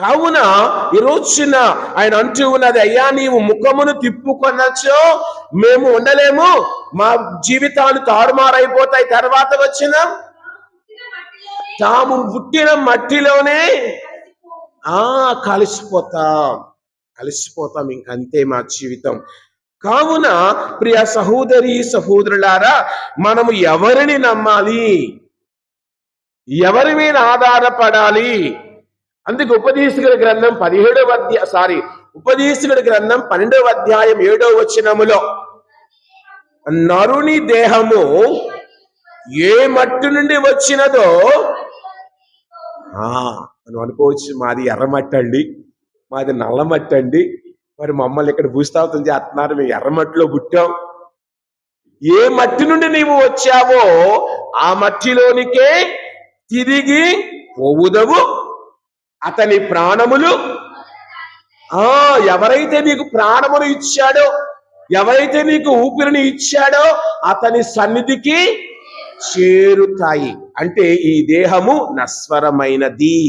కావున ఈ రోజున ఆయన అంటూ ఉన్నది, అయ్యా నీవు ముఖమును తిప్పుకొనొచ్చో మేము ఉండలేము, మా జీవితాలు తారుమారైపోతాయి. తర్వాత వచ్చిన తాము పుట్టిన మట్టిలోనే కలిసిపోతాం ఇంకంతే మా జీవితం. కావున ప్రియ సహోదరి సహోదరులారా, మనము ఎవరిని నమ్మాలి, ఎవరి మీద ఆధారపడాలి? అందుకే ఉపదేశకుడి గ్రంథం 12వ అధ్యాయం 7వ వచనములో, నరుని దేహము ఏ మట్టి నుండి వచ్చినదో మనం అనుకోవచ్చు, మాది ఎర్రమట్టి అండి, మాది నల్లమట్టి అండి, మరి మమ్మల్ని ఇక్కడ భూస్థాపితం చేస్తున్నారు, మేము ఎర్రమట్టిలో పుట్టాం. ఏ మట్టి నుండి నీవు వచ్చావో ఆ మట్టిలోనికే తిరిగి పోవుదవు. అతని ప్రాణములు ఎవరైతే నీకు ప్రాణమును ఇచ్చాడో, ఎవరైతే నీకు ఊపిరిని ఇచ్చాడో అతని సన్నిధికి చేరుతాయి. అంటే ఈ దేహము నశ్వరమైనది.